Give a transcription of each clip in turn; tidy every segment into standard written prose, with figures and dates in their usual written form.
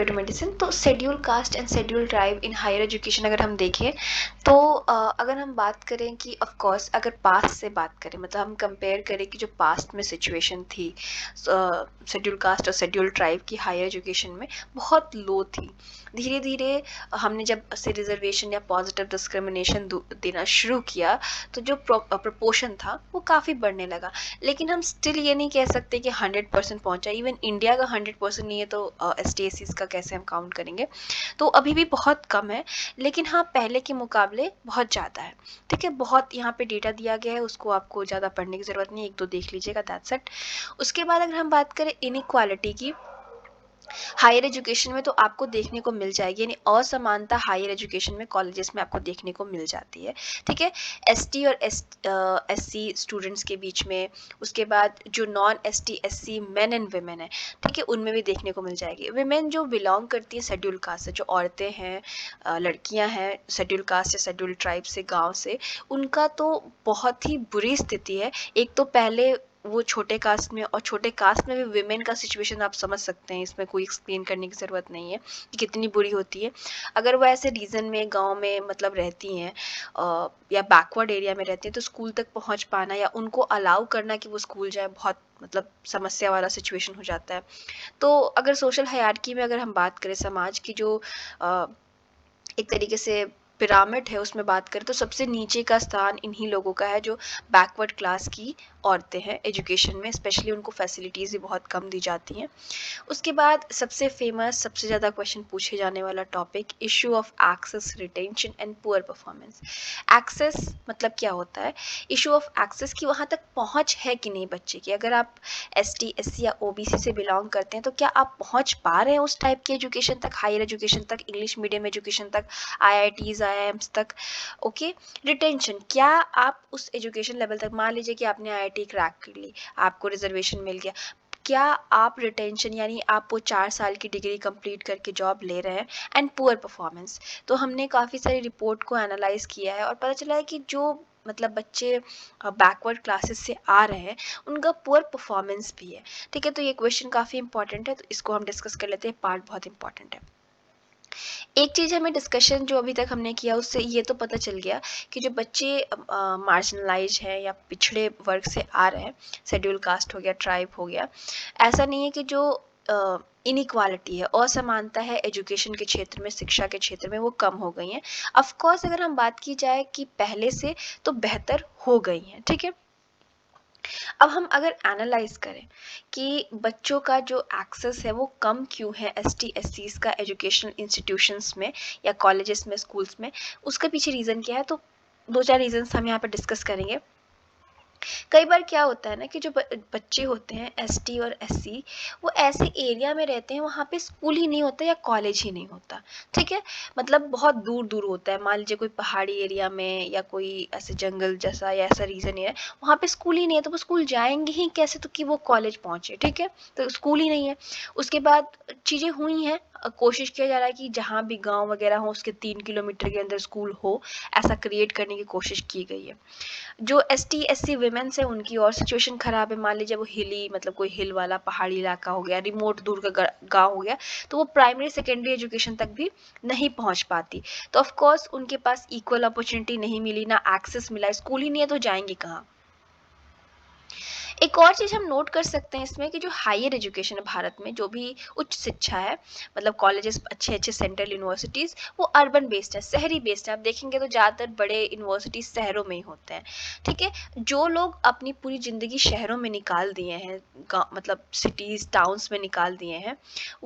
Way to medicine. तो schedule caste and schedule tribe in higher education अगर हम देखें तो अगर हम बात करें कि ऑफ कोर्स अगर पास्ट से बात करें, मतलब हम कंपेयर करें कि जो पास्ट में सिचुएशन थी शेड्यूल कास्ट और शेड्यूल ट्राइब की हायर एजुकेशन में बहुत लो थी। धीरे धीरे हमने जब से रिजर्वेशन या पॉजिटिव डिस्क्रिमिनेशन देना शुरू किया तो जो प्रपोर्शन था वो काफ़ी बढ़ने लगा। लेकिन हम स्टिल ये नहीं कह सकते कि 100% पहुंचा। इवन इंडिया का 100% नहीं है तो ST/SCs का कैसे हम काउंट करेंगे। तो अभी भी बहुत कम है, लेकिन हाँ पहले के मुकाबले बहुत ज़्यादा है। ठीक है, बहुत यहाँ पे डेटा दिया गया है, उसको आपको ज़्यादा पढ़ने की ज़रूरत नहीं, एक दो देख लीजिएगा, दैट्स इट। उसके बाद अगर हम बात करें इनइक्वालिटी की हायर एजुकेशन में, तो आपको देखने को मिल जाएगी, यानी असमानता हायर एजुकेशन में कॉलेजेस में आपको देखने को मिल जाती है। ठीक है, ST और SC स्टूडेंट्स के बीच में, उसके बाद जो non ST/SC main and women है, ठीक है, उनमें भी देखने को मिल जाएगी। वुमेन जो बिलोंग करती है शेड्यूल कास्ट से, जो औरतें हैं, लड़कियां हैं शेड्यूल कास्ट या शेड्यूल ट्राइब से, गाँव से, उनका तो बहुत ही बुरी स्थिति है। एक तो पहले वो छोटे कास्ट में, और छोटे कास्ट में भी विमेन का सिचुएशन आप समझ सकते हैं, इसमें कोई एक्सप्लेन करने की ज़रूरत नहीं है कि कितनी बुरी होती है। अगर वो ऐसे रीजन में, गांव में मतलब रहती हैं या बैकवर्ड एरिया में रहती हैं, तो स्कूल तक पहुंच पाना या उनको अलाउ करना कि वो स्कूल जाए, बहुत मतलब समस्या वाला सिचुएशन हो जाता है। तो अगर सोशल हायरार्की में अगर हम बात करें, समाज की जो एक तरीके से पिरामिड है उसमें बात करें, तो सबसे नीचे का स्थान इन्हीं लोगों का है जो बैकवर्ड क्लास की औरतें हैं एजुकेशन में, स्पेशली उनको फैसिलिटीज़ भी बहुत कम दी जाती हैं। उसके बाद सबसे फेमस, सबसे ज़्यादा क्वेश्चन पूछे जाने वाला topic, issue of access, retention and poor performance. Access मतलब क्या होता है? इशू ऑफ एक्सेस की वहाँ तक पहुँच है कि नहीं बच्चे की। अगर आप ST/SC या OBC से बिलोंग करते हैं तो क्या आप पहुँच पा रहे हैं उस टाइप की एजुकेशन तक, हायर एजुकेशन तक, इंग्लिश मीडियम एजुकेशन तक, IITs IIMs तक। ओके, रिटेंशन, क्या आप उस एजुकेशन लेवल तक, मान लीजिए कि आपने IIT क्रैक कर ली, आपको रिजर्वेशन मिल गया, क्या आप रिटेंशन यानी आप वो 4 साल की डिग्री कंप्लीट करके जॉब ले रहे हैं? एंड पुअर परफॉर्मेंस, तो हमने काफ़ी सारी रिपोर्ट को एनालाइज किया है और पता चला है कि जो मतलब बच्चे बैकवर्ड क्लासेस से आ रहे हैं उनका पुअर परफॉर्मेंस भी है। ठीक है, तो ये क्वेश्चन काफ़ी इंपॉर्टेंट है, तो इसको हम डिस्कस कर लेते हैं, पार्ट बहुत इंपॉर्टेंट है। एक चीज़ हमें डिस्कशन जो अभी तक हमने किया उससे ये तो पता चल गया कि जो बच्चे मार्जिनलाइज हैं या पिछड़े वर्ग से आ रहे हैं, शेड्यूल कास्ट हो गया, ट्राइब हो गया, ऐसा नहीं है कि जो इनइक्वालिटी है, असमानता है एजुकेशन के क्षेत्र में, शिक्षा के क्षेत्र में, वो कम हो गई हैं। ऑफ कोर्स अगर हम बात की जाए कि पहले से, तो बेहतर हो गई हैं। ठीक है, अब हम अगर एनालाइज करें कि बच्चों का जो एक्सेस है वो कम क्यों है ST/SCs का एजुकेशनल इंस्टीट्यूशंस में या कॉलेजेस में, स्कूल्स में, उसके पीछे रीज़न क्या है, तो दो चार रीजंस हम यहाँ पर डिस्कस करेंगे। कई बार क्या होता है ना कि जो बच्चे होते हैं ST और SC, वो ऐसे एरिया में रहते हैं वहाँ पे स्कूल ही नहीं होता या कॉलेज ही नहीं होता। ठीक है, मतलब बहुत दूर दूर होता है, मान लीजिए कोई पहाड़ी एरिया में या कोई ऐसे जंगल जैसा या ऐसा रीजन है, वहाँ पे स्कूल ही नहीं है, तो वो स्कूल जाएंगे ही कैसे तो कि वो कॉलेज पहुँचे। ठीक है, तो स्कूल ही नहीं है। उसके बाद चीज़ें हुई हैं, कोशिश किया जा रहा है कि जहाँ भी गांव वगैरह हो उसके 3 किलोमीटर के अंदर स्कूल हो, ऐसा क्रिएट करने की कोशिश की गई है। जो ST/SC वुमेन्स है उनकी और सिचुएशन खराब है, मान लीजिए वो हिली, मतलब कोई हिल वाला पहाड़ी इलाका हो गया, रिमोट दूर का गांव हो गया, तो वो प्राइमरी सेकेंडरी एजुकेशन तक भी नहीं पहुंच पाती। तो ऑफ कोर्स उनके पास इक्वल अपॉर्चुनिटी नहीं मिली, ना एक्सेस मिला, स्कूल ही नहीं है तो जाएंगे कहाँ। एक और चीज़ हम नोट कर सकते हैं इसमें कि जो हायर एजुकेशन है भारत में, जो भी उच्च शिक्षा है, मतलब कॉलेजेस, अच्छे अच्छे सेंट्रल यूनिवर्सिटीज़, वो अर्बन बेस्ड है, शहरी बेस्ड है। आप देखेंगे तो ज़्यादातर बड़े यूनिवर्सिटीज़ शहरों में ही होते हैं। ठीक है, जो लोग अपनी पूरी ज़िंदगी शहरों में निकाल दिए हैं, मतलब सिटीज़ टाउन्स में निकाल दिए हैं,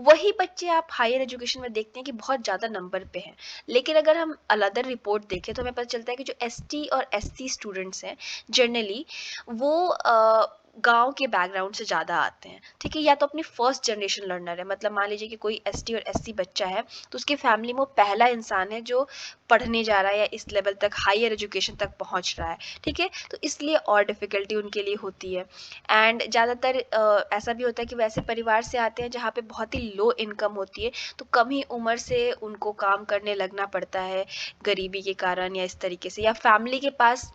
वही बच्चे आप हायर एजुकेशन में देखते हैं कि बहुत ज़्यादा नंबर पे हैं। लेकिन अगर हम अदर रिपोर्ट देखें तो हमें पता चलता है कि जो ST और SC स्टूडेंट्स हैं जनरली, वो गाँव के बैकग्राउंड से ज़्यादा आते हैं। ठीक है, या तो अपनी फर्स्ट जनरेशन लर्नर है, मतलब मान लीजिए कि कोई ST और SC बच्चा है, तो उसकी फैमिली में वो पहला इंसान है जो पढ़ने जा रहा है या इस लेवल तक, हायर एजुकेशन तक पहुंच रहा है। ठीक है, तो इसलिए और डिफ़िकल्टी उनके लिए होती है। एंड ज़्यादातर ऐसा भी होता है कि वैसे परिवार से आते हैं जहाँ पे बहुत ही लो इनकम होती है, तो कम ही उम्र से उनको काम करने लगना पड़ता है, गरीबी के कारण या इस तरीके से, या फैमिली के पास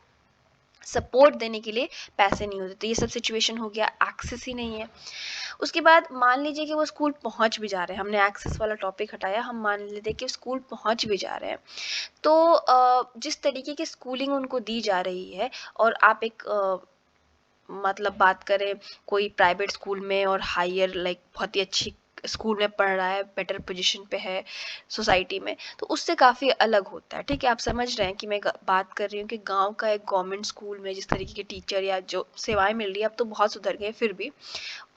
सपोर्ट देने के लिए पैसे नहीं होते। तो ये सब सिचुएशन हो गया, एक्सेस ही नहीं है। उसके बाद मान लीजिए कि वो स्कूल पहुंच भी जा रहे हैं, हमने एक्सेस वाला टॉपिक हटाया, हम मान लेते हैं कि स्कूल पहुंच भी जा रहे हैं, तो जिस तरीके की स्कूलिंग उनको दी जा रही है, और आप एक मतलब बात करें कोई प्राइवेट स्कूल में और हायर लाइक बहुत ही अच्छी स्कूल में पढ़ रहा है, बेटर पोजीशन पे है सोसाइटी में, तो उससे काफ़ी अलग होता है। ठीक है, आप समझ रहे हैं कि मैं बात कर रही हूँ कि गांव का एक गवर्नमेंट स्कूल में जिस तरीके के टीचर या जो सेवाएं मिल रही है, अब तो बहुत सुधर गए फिर भी,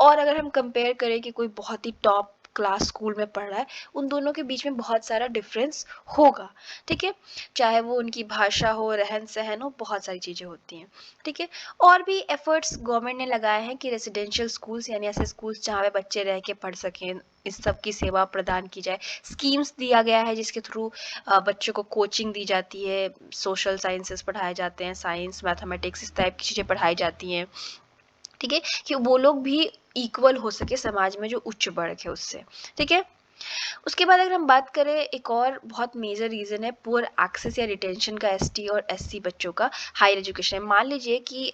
और अगर हम कंपेयर करें कि कोई बहुत ही टॉप क्लास स्कूल में पढ़ रहा है, उन दोनों के बीच में बहुत सारा डिफरेंस होगा। ठीक है, चाहे वो उनकी भाषा हो, रहन सहन हो, बहुत सारी चीज़ें होती हैं। ठीक है, और भी एफर्ट्स गवर्नमेंट ने लगाए हैं कि रेजिडेंशियल स्कूल्स यानी ऐसे स्कूल्स जहाँ पे बच्चे रह के पढ़ सकें, इस सब की सेवा प्रदान की जाए। स्कीम्स दिया गया है जिसके थ्रू बच्चों को कोचिंग दी जाती है, सोशल साइंसेस पढ़ाए जाते हैं, साइंस मैथमेटिक्स इस टाइप की चीज़ें पढ़ाई जाती हैं। ठीक है, कि वो लोग भी इक्वल हो सके समाज में जो उच्च वर्ग है उससे। ठीक है, उसके बाद अगर हम बात करें, एक और बहुत मेजर रीज़न है पुअर एक्सेस या रिटेंशन का एसटी और एससी बच्चों का हायर एजुकेशन में। मान लीजिए कि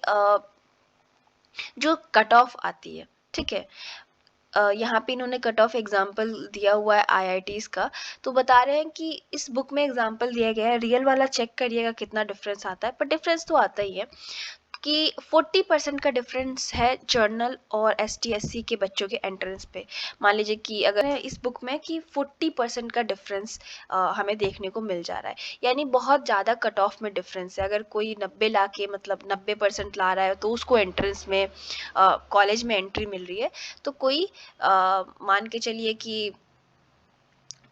जो कट ऑफ आती है, ठीक है, यहाँ पे इन्होंने कट ऑफ एग्जाम्पल दिया हुआ है आईआईटीज का, तो बता रहे हैं कि इस बुक में एग्जाम्पल दिया गया है, रियल वाला चेक करिएगा कितना डिफरेंस आता है, पर डिफरेंस तो आता ही है कि 40% का डिफरेंस है जर्नल और एसटी एससी के बच्चों के एंट्रेंस पे। मान लीजिए कि अगर है इस बुक में कि 40% का डिफरेंस हमें देखने को मिल जा रहा है, यानी बहुत ज़्यादा कट ऑफ में डिफरेंस है। अगर कोई 90 ला के मतलब 90% ला रहा है तो उसको एंट्रेंस में कॉलेज में एंट्री मिल रही है, तो कोई मान के चलिए कि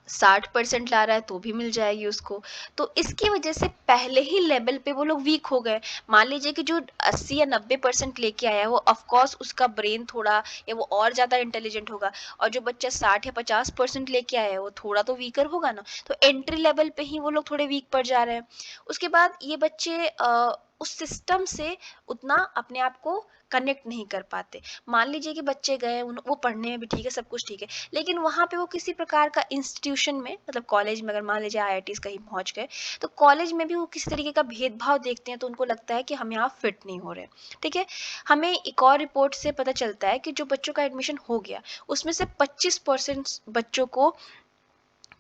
60% ला रहा है तो भी मिल जाएगी उसको। तो इसकी वजह से पहले ही लेवल पे वो लोग वीक हो गए। मान लीजिए कि जो 80 या 90% लेके आया है वो ऑफकोर्स उसका ब्रेन थोड़ा या वो और ज़्यादा इंटेलिजेंट होगा, और जो बच्चा 60 या 50% लेके आया है वो थोड़ा तो वीकर होगा ना। तो एंट्री लेवल पे ही वो लोग थोड़े वीक पड़ जा रहे हैं। उसके बाद ये बच्चे उस सिस्टम से उतना अपने आप को कनेक्ट नहीं कर पाते। मान लीजिए कि बच्चे गए, वो पढ़ने में भी ठीक है, सब कुछ ठीक है, लेकिन वहाँ पे वो किसी प्रकार का इंस्टीट्यूशन में मतलब कॉलेज में अगर मान लीजिए आईआईटीज कहीं पहुँच गए, तो कॉलेज में भी वो किसी तरीके का भेदभाव देखते हैं, तो उनको लगता है कि हम यहाँ फिट नहीं हो रहे। ठीक है, हमें एक और रिपोर्ट से पता चलता है कि जो बच्चों का एडमिशन हो गया उसमें से 25% बच्चों को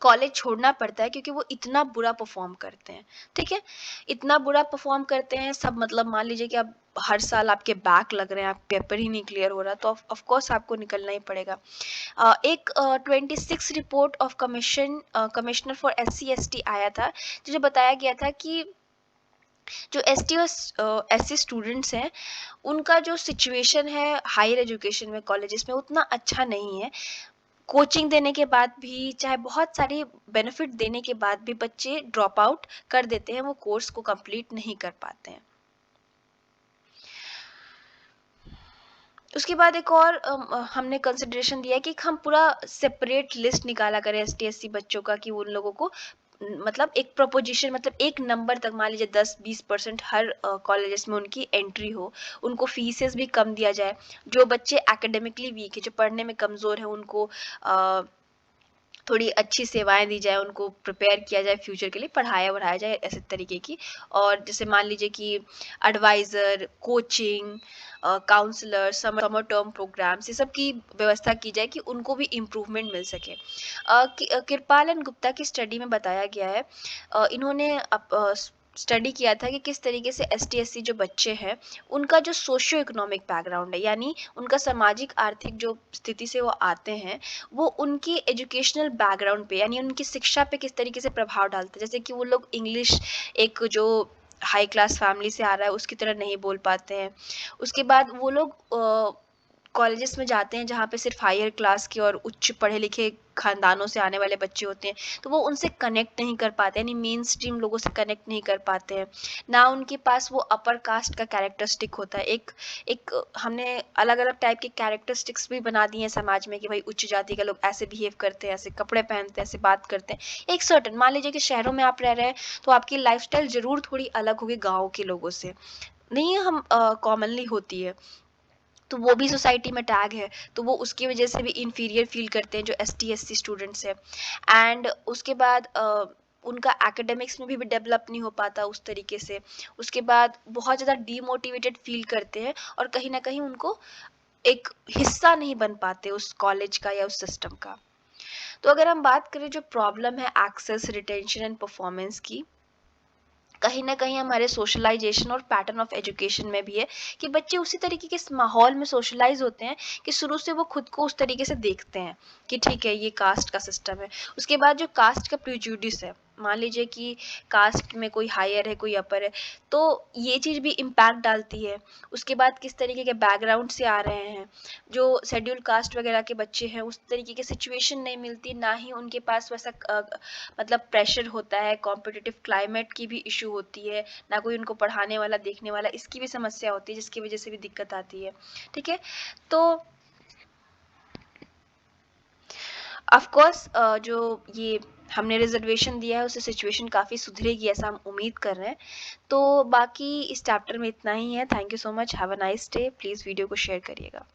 कॉलेज छोड़ना पड़ता है क्योंकि वो इतना बुरा परफॉर्म करते हैं। ठीक है, इतना बुरा परफॉर्म करते हैं सब, मतलब मान लीजिए कि अब हर साल आपके बैक लग रहे हैं, आप पेपर ही नहीं क्लियर हो रहा, तो ऑफ कोर्स आपको निकलना ही पड़ेगा। एक 26 report of commissioner for SC ST आया था, जिसे बताया गया था कि जो एसटी और एससी स्टूडेंट्स हैं उनका जो सिचुएशन है हायर एजुकेशन में कॉलेजेस में उतना अच्छा नहीं है। कोचिंग देने के बाद भी, चाहे बहुत सारी बेनिफिट देने के बाद भी बच्चे ड्रॉप आउट कर देते हैं, वो कोर्स को कंप्लीट नहीं कर पाते हैं। उसके बाद एक और हमने कंसिडरेशन दिया है कि हम पूरा सेपरेट लिस्ट निकाला करें एसटी एससी बच्चों का, कि उन लोगों को मतलब एक प्रोपोजिशन, मतलब एक नंबर तक, मान लीजिए 10-20% हर कॉलेजेस में उनकी एंट्री हो, उनको फीसेस भी कम दिया जाए। जो बच्चे एकेडमिकली वीक है, जो पढ़ने में कमज़ोर है, उनको थोड़ी अच्छी सेवाएं दी जाए, उनको प्रिपेयर किया जाए फ्यूचर के लिए, पढ़ाया बढ़ाया जाए ऐसे तरीके की। और जैसे मान लीजिए कि adviser, coaching, counsellor, summer term programmes, ये सब की व्यवस्था की जाए कि उनको भी इम्प्रूवमेंट मिल सके। कृपाल एंड गुप्ता की स्टडी में बताया गया है, इन्होंने स्टडी किया था कि किस तरीके से एस टी एस सी जो बच्चे हैं उनका जो सोशियो इकोनॉमिक बैकग्राउंड है, यानी उनका सामाजिक आर्थिक जो स्थिति से वो आते हैं, वो उनकी एजुकेशनल बैकग्राउंड पे यानी उनकी शिक्षा पे किस तरीके से प्रभाव डालते हैं। जैसे कि वो लोग इंग्लिश एक जो हाई क्लास फैमिली से आ रहा है उसकी तरह नहीं बोल पाते हैं। उसके बाद वो लोग कॉलेजेस में जाते हैं जहाँ पे सिर्फ हायर क्लास के और उच्च पढ़े लिखे खानदानों से आने वाले बच्चे होते हैं, तो वो उनसे कनेक्ट नहीं कर पाते, यानी मेन स्ट्रीम लोगों से कनेक्ट नहीं कर पाते हैं ना। उनके पास वो अपर कास्ट का कैरेक्टरिस्टिक होता है। एक एक हमने अलग अलग टाइप के कैरेक्टरिस्टिक्स भी बना दिए हैं समाज में कि भाई उच्च जाति के लोग ऐसे बिहेव करते हैं, ऐसे कपड़े पहनते हैं, ऐसे बात करते हैं। एक सर्टन, मान लीजिए कि शहरों में आप रह रहे हैं तो आपकी लाइफस्टाइल जरूर थोड़ी अलग होगी गाँव के लोगों से, नहीं हम कॉमनली होती है, तो वो भी सोसाइटी में टैग है, तो वो उसकी वजह से भी इन्फीरियर फील करते हैं जो S T S C students हैं। एंड उसके बाद उनका एकेडमिक्स में भी डेवलप नहीं हो पाता उस तरीके से, उसके बाद बहुत ज़्यादा डीमोटिवेटेड फील करते हैं और कहीं ना कहीं उनको एक हिस्सा नहीं बन पाते उस कॉलेज का या उस सिस्टम का। तो अगर हम बात करें जो प्रॉब्लम है एक्सेस, रिटेंशन एंड परफॉर्मेंस की, कहीं ना कहीं हमारे सोशलाइजेशन और पैटर्न ऑफ एजुकेशन में भी है कि बच्चे उसी तरीके के माहौल में सोशलाइज होते हैं कि शुरू से वो खुद को उस तरीके से देखते हैं कि ठीक है ये कास्ट का सिस्टम है। उसके बाद जो कास्ट का प्रिजुडिस है, मान लीजिए कि कास्ट में कोई हायर है कोई अपर है, तो ये चीज़ भी इम्पैक्ट डालती है। उसके बाद किस तरीके के बैकग्राउंड से आ रहे हैं, जो शेड्यूल कास्ट वगैरह के बच्चे हैं उस तरीके की सिचुएशन नहीं मिलती, ना ही उनके पास वैसा मतलब प्रेशर होता है, कॉम्पिटिटिव क्लाइमेट की भी इशू होती है, ना कोई उनको पढ़ाने वाला देखने वाला, इसकी भी समस्या होती है जिसकी वजह से भी दिक्कत आती है। ठीक है, तो ऑफ कोर्स जो ये हमने रिजर्वेशन दिया है उससे सिचुएशन काफ़ी सुधरेगी ऐसा हम उम्मीद कर रहे हैं। तो बाकी इस चैप्टर में इतना ही है। Thank you so much, have a nice day. Please video को शेयर करिएगा।